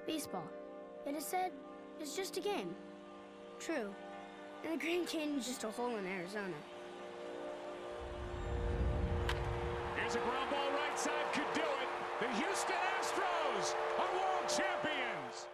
baseball. It is said it's just a game. True. And the Grand Canyon's just a hole in Arizona. Here's a ground ball right side, could do it. The Houston Astros are world champions.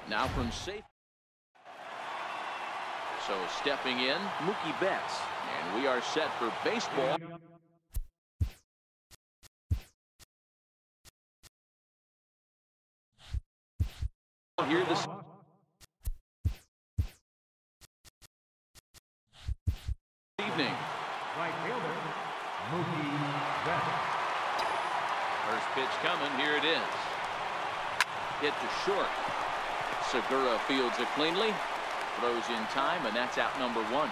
Now from safe. So stepping in, Mookie Betts. And we are set for baseball. Here this evening. Right fielder, Mookie Betts. First pitch coming, here it is. Hit to short. Segura fields it cleanly, throws in time, and that's out number one.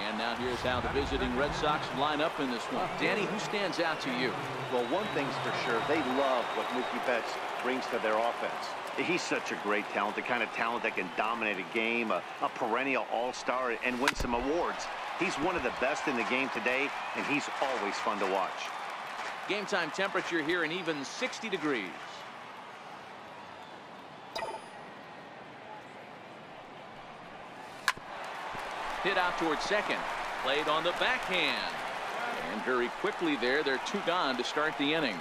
And now here's how the visiting Red Sox line up in this one. Danny, who stands out to you? Well, one thing's for sure, they love what Mookie Betts brings to their offense. He's such a great talent, the kind of talent that can dominate a game, a perennial all-star, and win some awards. He's one of the best in the game today, and he's always fun to watch. Game time temperature here an even 60 degrees. Hit out towards second. Played on the backhand. And very quickly there, they're two gone to start the inning.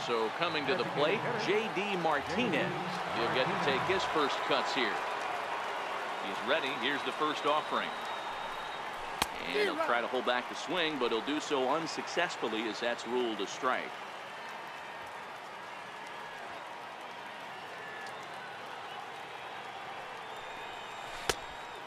So coming to the plate, J.D. Martinez. He'll get to take his first cuts here. He's ready. Here's the first offering. And he'll try to hold back the swing, but he'll do so unsuccessfully as that's ruled a strike.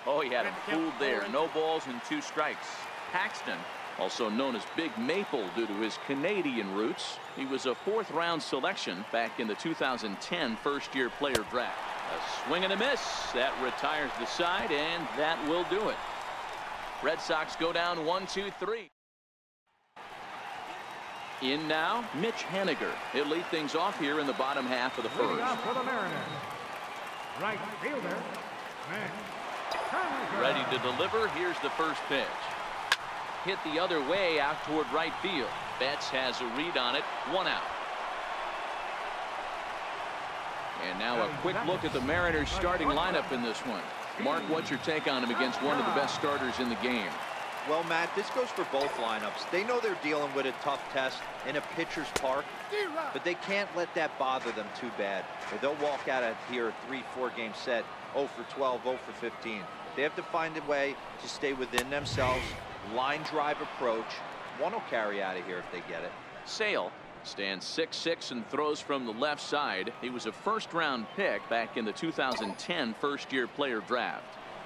Oh, he had him fooled there. No balls and 2 strikes. Paxton, also known as Big Maple due to his Canadian roots. He was a 4th-round selection back in the 2010 first-year player draft. A swing and a miss. That retires the side, and that will do it. Red Sox go down 1-2-3. In now, Mitch Haniger. He'll lead things off here in the bottom half of the first. For the Mariners, right fielder, Ready to deliver. Here's the first pitch. Hit the other way out toward right field. Betts has a read on it. 1 out. And now a quick look at the Mariners starting lineup in this one. Mark, what's your take on him against one of the best starters in the game? Well, Matt, this goes for both lineups. They know they're dealing with a tough test in a pitcher's park, but they can't let that bother them too bad, or they'll walk out of here a 3-4 game set 0 for 12, 0 for 15. They have to find a way to stay within themselves. Line drive approach. One will carry out of here if they get it. Sale stands 6'6" and throws from the left side. He was a first-round pick back in the 2010 first-year player draft.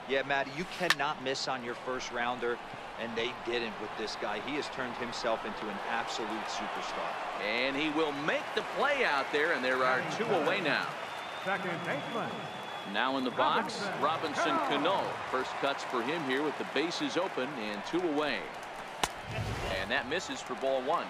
Yeah, Matt, you cannot miss on your first rounder. And they didn't with this guy. He has turned himself into an absolute superstar. And he will make the play out there, and there are 2 away now. Second baseman. Now in the box, Robinson Cano. First cuts for him here with the bases open and 2 away. And that misses for ball 1.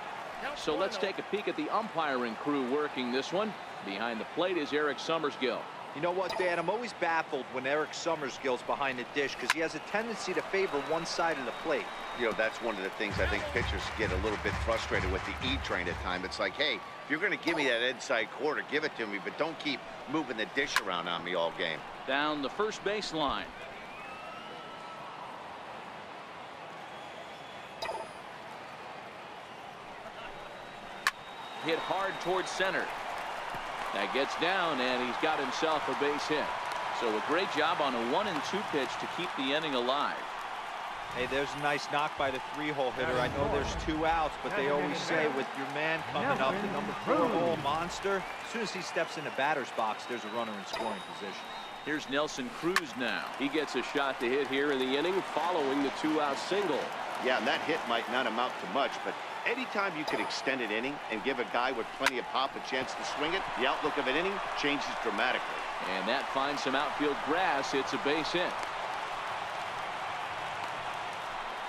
So let's take a peek at the umpiring crew working this one. Behind the plate is Eric Summersgill. You know what, Dan? I'm always baffled when Eric Summersgill's behind the dish because he has a tendency to favor one side of the plate. You know, that's one of the things I think pitchers get a little bit frustrated with the E-train at times. It's like, hey, if you're going to give me that inside quarter, give it to me, but don't keep moving the dish around on me all game. Down the first baseline. Hit hard towards center. That gets down, and he's got himself a base hit. So a great job on a 1-2 pitch to keep the inning alive. Hey, there's a nice knock by the 3-hole hitter. I know there's 2 outs, but they always say with your man coming up, the number 4-hole monster, as soon as he steps in the batter's box, there's a runner in scoring position. Here's Nelson Cruz now. He gets a shot to hit here in the inning following the 2-out single. Yeah, and that hit might not amount to much, but anytime you can extend an inning and give a guy with plenty of pop a chance to swing it, the outlook of an inning changes dramatically. And that finds some outfield grass. It's a base hit.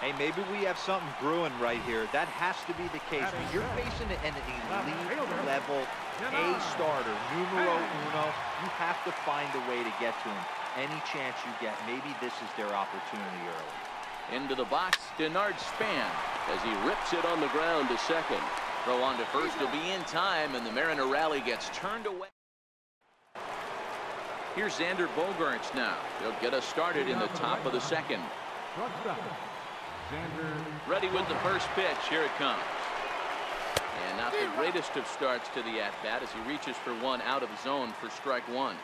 Hey, maybe we have something brewing right here. That has to be the case. When you're facing an elite-level A starter, numero uno, you have to find a way to get to him. Any chance you get, maybe this is their opportunity early. Into the box, Denard Span as he rips it on the ground to second. Throw on to first will be in time, and the Mariner rally gets turned away. Here's Xander Bogaerts now. He'll get us started in the top of the second. Ready with the first pitch. Here it comes. And not the greatest of starts to the at-bat as he reaches for one out of zone for strike 1.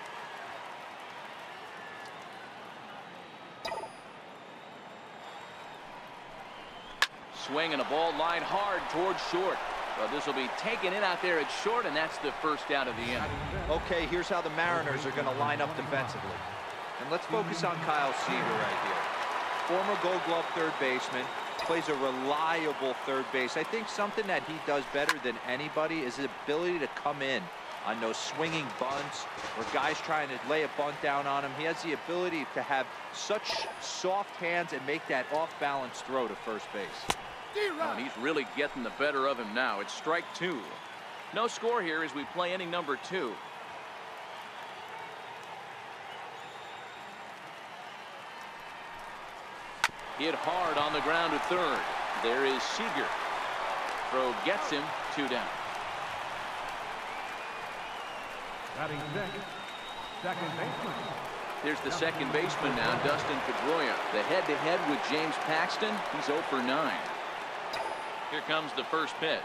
Swing and a ball lined hard towards short. Well, this will be taken in out there at short, and that's the first out of the inning. Okay, here's how the Mariners are going to line up defensively. And let's focus on Kyle Seager right here. Former Gold Glove third baseman, plays a reliable third base. I think something that he does better than anybody is his ability to come in on those swinging bunts or guys trying to lay a bunt down on him. He has the ability to have such soft hands and make that off-balance throw to first base. Oh, and he's really getting the better of him now. It's strike 2. No score here as we play inning number 2. Hit hard on the ground at third. There is Seager. Throw gets him. 2 down. Batting second baseman. There's the second baseman now, Dustin Pedroia. The head-to-head with James Paxton. He's 0 for 9. Here comes the first pitch.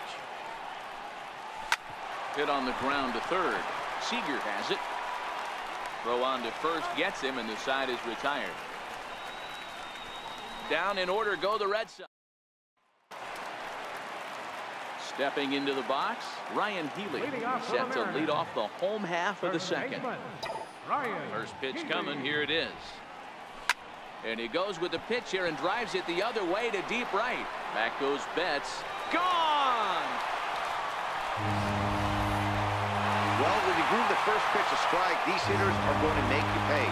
Hit on the ground to third. Seager has it. Throw on to first gets him, and the side is retired. Down in order go the Red Sox. Stepping into the box, Ryan Healy set to lead off the home half of the second. First pitch coming, here it is. And he goes with the pitch here and drives it the other way to deep right. Back goes Betts. Gone! Well, when you groove the first pitch a strike, these hitters are going to make you pay.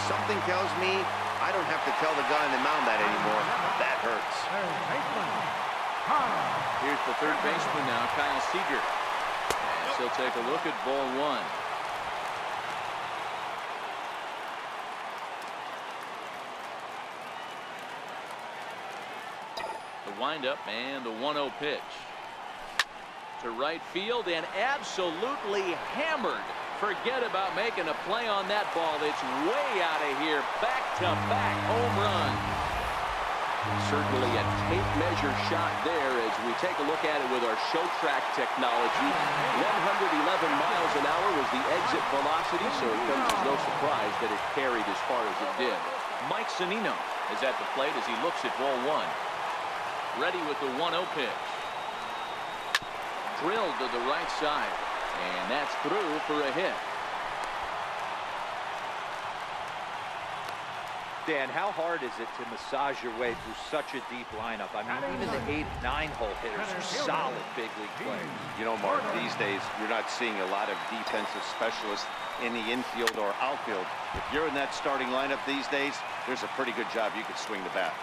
Something tells me I don't have to tell the guy on the mound that anymore. That hurts. Here's the third baseman now, Kyle Seager. And he'll take a look at ball 1. The windup and the 1-0 pitch. To right field and absolutely hammered. Forget about making a play on that ball. It's way out of here. Back-to-back home run. Certainly a tape measure shot there as we take a look at it with our show track technology. 111 miles an hour was the exit velocity, so it comes as no surprise that it carried as far as it did. Mike Zunino is at the plate as he looks at ball 1. Ready with the 1-0 pitch. Drilled to the right side. And that's through for a hit. Dan, how hard is it to massage your way through such a deep lineup? I mean, even the 8 and 9 hole hitters are solid big league players. You know, Mark, these days, you're not seeing a lot of defensive specialists in the infield or outfield. If you're in that starting lineup these days, there's a pretty good job you could swing the bat.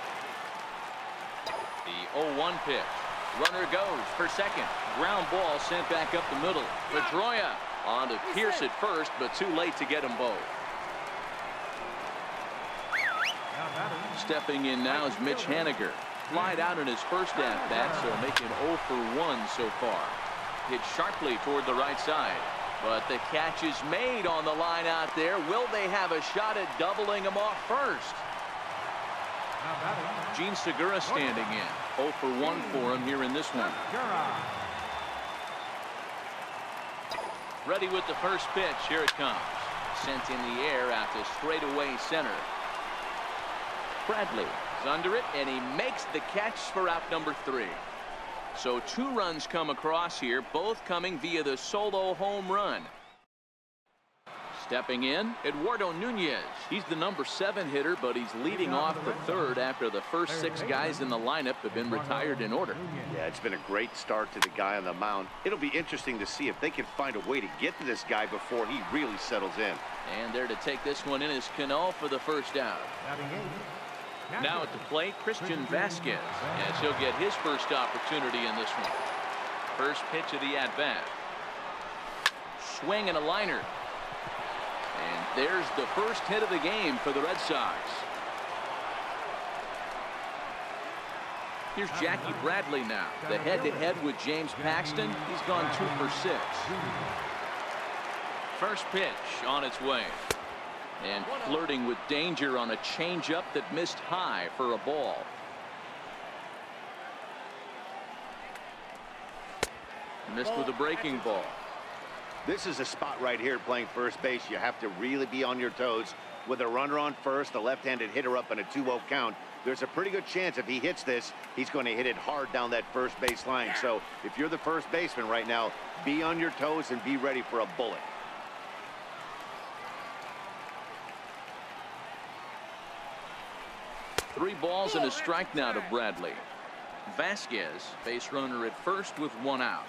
The 0-1 pitch. Runner goes for second. Ground ball sent back up the middle. Pedroia on to Pierce at first, but too late to get them both. Stepping in now is Mitch Haniger. Flied out in his first at-bat, so making 0 for 1 so far. Hit sharply toward the right side. But the catch is made on the line out there. Will they have a shot at doubling him off first? Gene Segura standing in. 0 for 1 for him here in this one. Ready with the first pitch. Here it comes. Sent in the air out to straightaway center. Bradley is under it, and he makes the catch for out number 3. So 2 runs come across here, both coming via the solo home run. Stepping in, Eduardo Nunez. He's the number 7 hitter, but he's leading off the 3rd after the first 6 guys in the lineup have been retired in order. Yeah, it's been a great start to the guy on the mound. It'll be interesting to see if they can find a way to get to this guy before he really settles in. And there to take this one in is Cano for the first out. Now at the plate, Christian Vasquez, as he'll get his first opportunity in this one. First pitch of the at-bat. Swing and a liner. And there's the first hit of the game for the Red Sox. Here's Jackie Bradley now. The head-to-head with James Paxton. He's gone 2 for 6. First pitch on its way. And flirting with danger on a changeup that missed high for a ball. Missed with a breaking ball. This is a spot right here playing first base. You have to really be on your toes. With a runner on first, a left-handed hitter up in a 2-0 count, there's a pretty good chance if he hits this, he's going to hit it hard down that first base line. So if you're the first baseman right now, be on your toes and be ready for a bullet. Three balls and a strike now to Bradley. Vasquez, base runner at first with 1 out.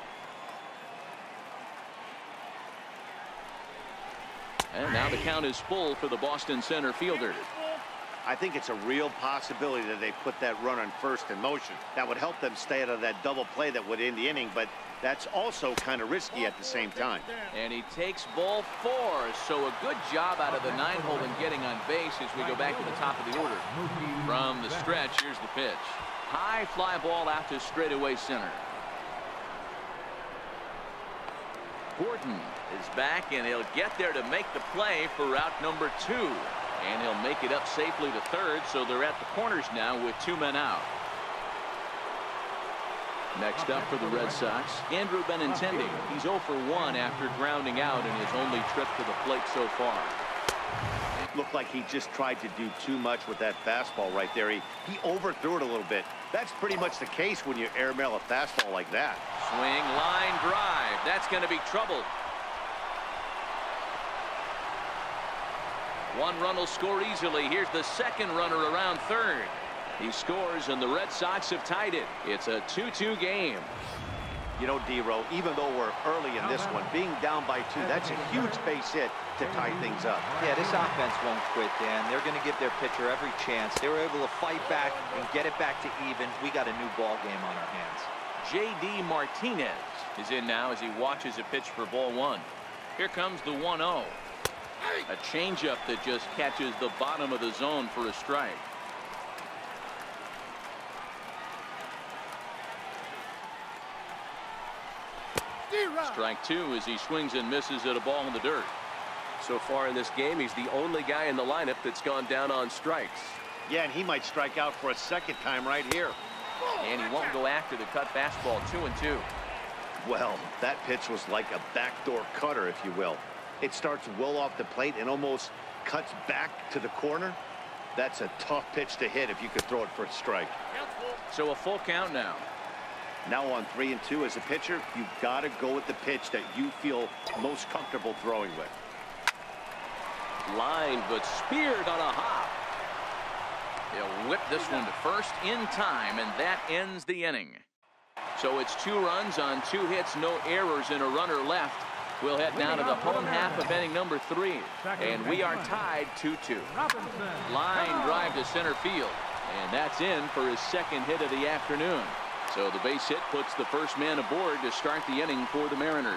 And now the count is full for the Boston center fielder. I think it's a real possibility that they put that run on first in motion. That would help them stay out of that double play that would end the inning, but that's also kind of risky at the same time. And he takes ball 4, so a good job out of the 9-hole in getting on base as we go back to the top of the order. From the stretch, here's the pitch. High fly ball out to straightaway center. Gordon is back, and he'll get there to make the play for out number 2. And he'll make it up safely to third, so they're at the corners now with 2 men out. Next up for the Red Sox, Andrew Benintendi. He's 0 for 1 after grounding out in his only trip to the plate so far. It looked like he just tried to do too much with that fastball right there. He overthrew it a little bit. That's pretty much the case when you airmail a fastball like that. Swing, line drive. That's going to be trouble. 1 run will score easily. Here's the second runner around third. He scores, and the Red Sox have tied it. It's a 2-2 game. You know, D-Row, even though we're early in this one, being down by 2, that's a huge base hit to tie things up. Yeah, this offense won't quit, Dan. They're going to give their pitcher every chance. They were able to fight back and get it back to even. We got a new ball game on our hands. J.D. Martinez is in now as he watches a pitch for ball 1. Here comes the 1-0. A changeup that just catches the bottom of the zone for a strike. Strike 2 as he swings and misses at a ball in the dirt. So far in this game, he's the only guy in the lineup that's gone down on strikes. Yeah, and he might strike out for a second time right here. And he won't go after the cut fastball. 2-2. Well, that pitch was like a backdoor cutter, if you will. It starts well off the plate and almost cuts back to the corner. That's a tough pitch to hit if you could throw it for a strike. So a full count now. Now on 3-2 as a pitcher, you've got to go with the pitch that you feel most comfortable throwing with. Line, but speared on a hop. They'll whip this one to first in time, and that ends the inning. So it's 2 runs on 2 hits, no errors, and a runner left. We'll head down to the home half of inning number 3, and we are tied 2-2. Line drive to center field, and that's in for his 2nd hit of the afternoon. So the base hit puts the first man aboard to start the inning for the Mariners.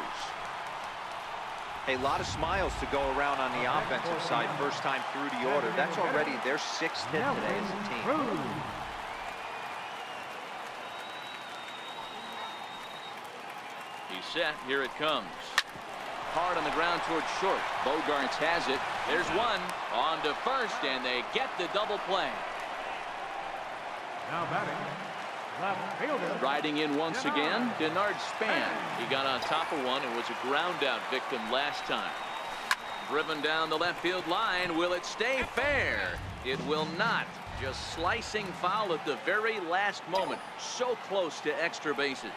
A lot of smiles to go around on the offensive side first time through the order. That's already their 6th hit today as a team. He's set. Here it comes. Hard on the ground towards short. Bogarts has it. There's one. On to first, and they get the double play. Now batting. Left fielder. Riding in once again, Denard Span. He got on top of one and was a ground out victim last time. Driven down the left field line. Will it stay fair? It will not. Just slicing foul at the very last moment. So close to extra bases.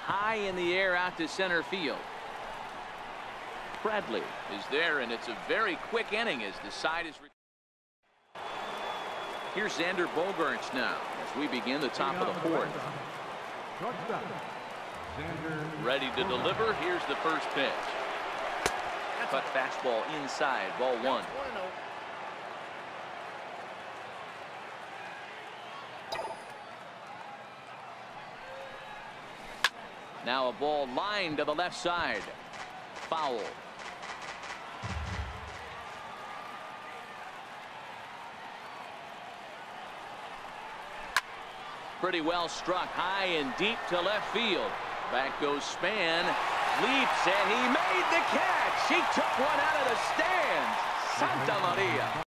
High in the air out to center field. Bradley is there, and it's a very quick inning as the side is. Here's Xander Bogaerts now as we begin the top of the 4th. Ready to deliver. Here's the first pitch. Cut fastball inside, ball 1. Now a ball lined to the left side. Foul. Pretty well struck high and deep to left field. Back goes Span. Leaps, and he made the catch. He took one out of the stands.